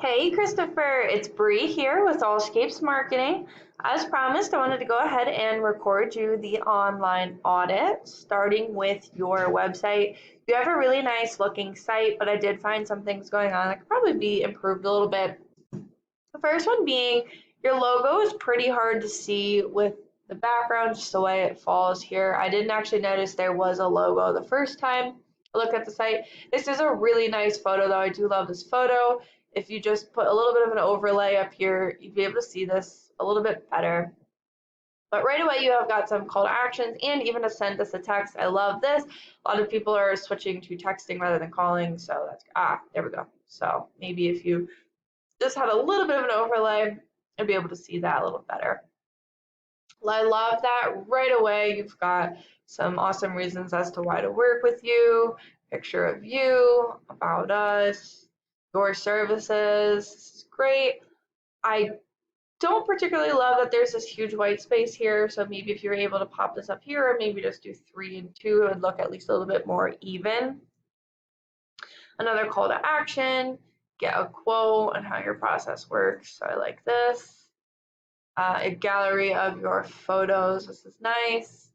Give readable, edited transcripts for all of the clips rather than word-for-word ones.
Hey Christopher, it's Bree here with Allscapes Marketing. As promised, I wanted to go ahead and record you the online audit, starting with your website. You have a really nice looking site, but I did find some things going on that could probably be improved a little bit. The first one being your logo is pretty hard to see with the background, just the way it falls here. I didn't actually notice there was a logo the first time I looked at the site. This is a really nice photo though. I do love this photo. If you just put a little bit of an overlay up here, you'd be able to see this a little bit better. But right away, you have got some call to actions and even to send us a text. I love this. A lot of people are switching to texting rather than calling. So that's, there we go. So maybe if you just had a little bit of an overlay, I'd be able to see that a little better. I love that right away. You've got some awesome reasons as to why to work with you, picture of you, about us, your services. This is great. I don't particularly love that there's this huge white space here, so maybe if you're able to pop this up here, or maybe just do 3 and 2, it would look at least a little bit more even. Another call to action, get a quote on how your process works. So I like this. A gallery of your photos. This is nice.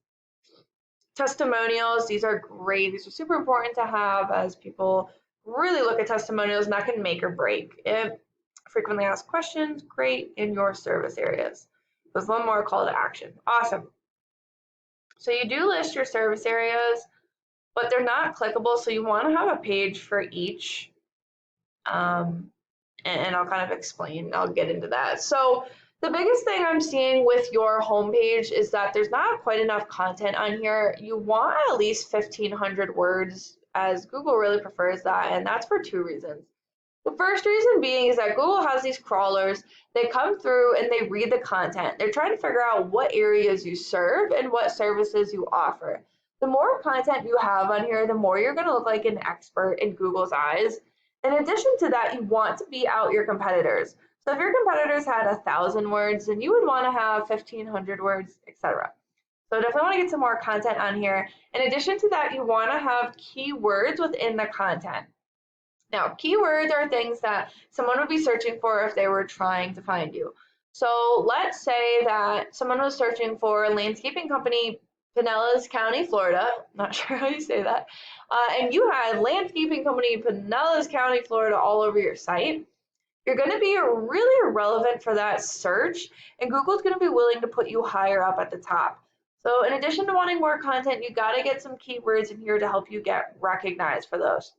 Testimonials. These are great. These are super important to have as people really look at testimonials, and that can make or break it. Frequently asked questions. Great in your service areas. There's one more call to action. Awesome. So you do list your service areas, but they're not clickable. So you want to have a page for each. And I'll kind of explain. I'll get into that. So the biggest thing I'm seeing with your homepage is that there's not quite enough content on here. You want at least 1,500 words, as Google really prefers that, and that's for 2 reasons. The first reason being is that Google has these crawlers. They come through and they read the content. They're trying to figure out what areas you serve and what services you offer. The more content you have on here, the more you're going to look like an expert in Google's eyes. In addition to that, you want to beat out your competitors. So if your competitors had 1,000 words, then you would want to have 1,500 words, etc. So definitely want to get some more content on here. In addition to that, you want to have keywords within the content. Now, keywords are things that someone would be searching for if they were trying to find you. So let's say that someone was searching for a landscaping company, Pinellas County, Florida. Not sure how you say that. And you had landscaping company, Pinellas County, Florida all over your site. You're going to be really irrelevant for that search, and Google's going to be willing to put you higher up at the top. So in addition to wanting more content, you got to get some keywords in here to help you get recognized for those.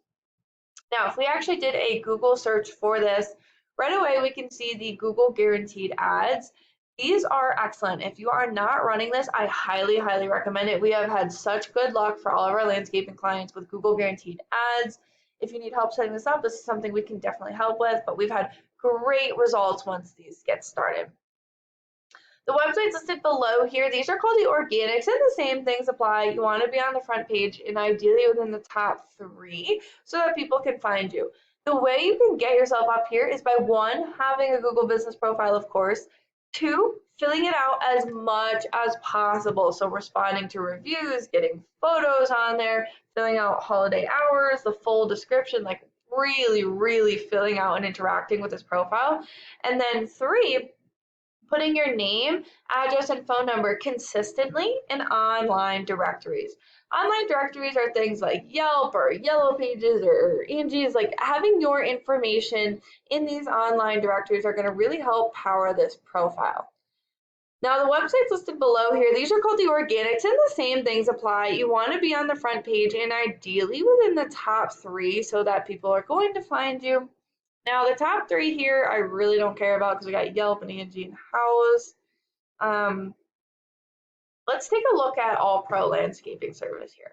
Now, if we actually did a Google search for this, right away we can see the Google guaranteed ads. These are excellent. If you are not running this, I highly, highly recommend it. We have had such good luck for all of our landscaping clients with Google guaranteed ads. If you need help setting this up, this is something we can definitely help with, but we've had great results once these get started. The websites listed below here, these are called the organics, and the same things apply. You want to be on the front page and ideally within the top 3 so that people can find you. The way you can get yourself up here is by 1, having a Google business profile, of course, 2, filling it out as much as possible. So responding to reviews, getting photos on there, filling out holiday hours, the full description, like really, really filling out and interacting with this profile. And then 3, putting your name, address, and phone number consistently in online directories. Online directories are things like Yelp or Yellow Pages or Angie's. Like having your information in these online directories are going to really help power this profile. Now the websites listed below here, these are called the organics, and the same things apply. You want to be on the front page and ideally within the top 3 so that people are going to find you. Now the top 3 here, I really don't care about because we got Yelp and Angie and House. Let's take a look at All Pro Landscaping Service here.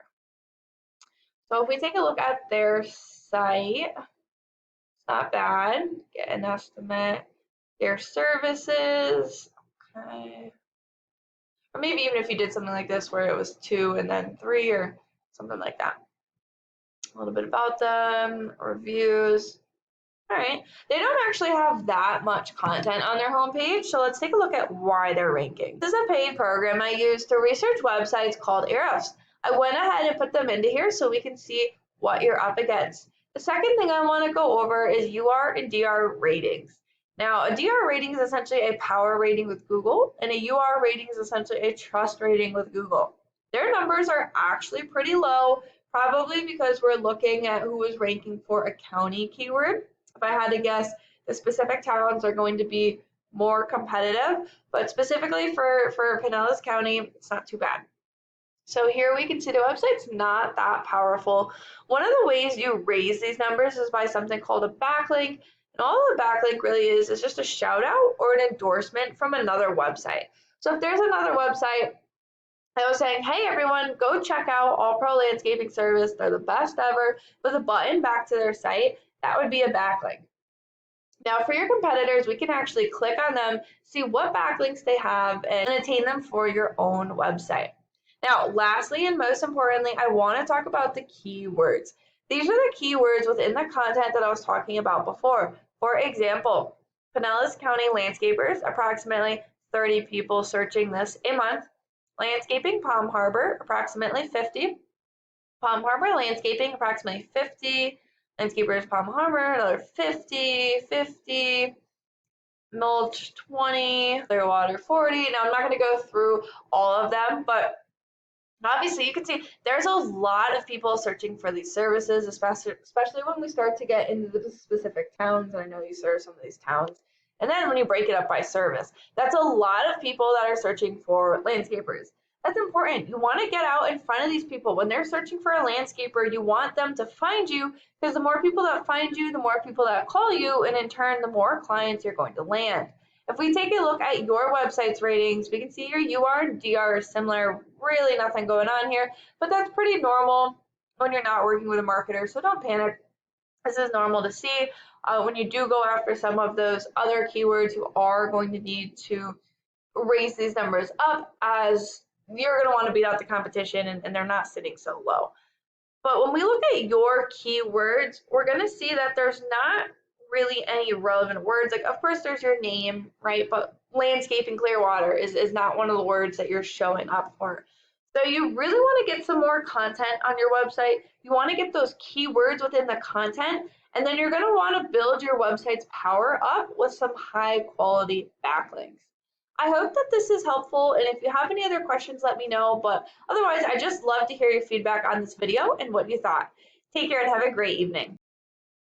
So if we take a look at their site, it's not bad. Get an estimate. Their services, okay. Or maybe even if you did something like this where it was 2 and then 3 or something like that. A little bit about them, reviews. All right, they don't actually have that much content on their homepage, so let's take a look at why they're ranking. This is a paid program I use to research websites called Ahrefs. I went ahead and put them into here so we can see what you're up against. The second thing I want to go over is UR and DR ratings. Now, a DR rating is essentially a power rating with Google, and a UR rating is essentially a trust rating with Google. Their numbers are actually pretty low, probably because we're looking at who is ranking for a county keyword. If I had to guess, the specific towns are going to be more competitive, but specifically for Pinellas County, it's not too bad. So here we can see the website's not that powerful. One of the ways you raise these numbers is by something called a backlink. And all a backlink really is just a shout out or an endorsement from another website. So if there's another website that was saying, hey everyone, go check out All Pro Landscaping Service, they're the best ever, with a button back to their site, that would be a backlink. Now for your competitors, we can actually click on them, see what backlinks they have, and attain them for your own website. Now, lastly and most importantly, I want to talk about the keywords. These are the keywords within the content that I was talking about before. For example, Pinellas County landscapers, approximately 30 people searching this a month. Landscaping Palm Harbor, approximately 50. Palm Harbor landscaping, approximately 50. Landscapers Palm Harbor, another 50, 50. Mulch 20, Clearwater 40. Now I'm not going to go through all of them, but obviously you can see there's a lot of people searching for these services, especially when we start to get into the specific towns. And I know you serve some of these towns. And then when you break it up by service, that's a lot of people that are searching for landscapers. That's important. You want to get out in front of these people. When they're searching for a landscaper, you want them to find you, because the more people that find you, the more people that call you, and in turn, the more clients you're going to land. If we take a look at your website's ratings, we can see your UR and DR are similar, really nothing going on here, but that's pretty normal when you're not working with a marketer, so don't panic. This is normal to see. When you do go after some of those other keywords, you are going to need to raise these numbers up, as you're going to want to beat out the competition, and they're not sitting so low. But when we look at your keywords, we're going to see that there's not really any relevant words. Like, of course, there's your name, right? But landscaping Clearwater is not one of the words that you're showing up for. So you really want to get some more content on your website. You want to get those keywords within the content, and then you're going to want to build your website's power up with some high quality backlinks. I hope that this is helpful, and if you have any other questions, let me know. But otherwise, I just love to hear your feedback on this video and what you thought. Take care and have a great evening.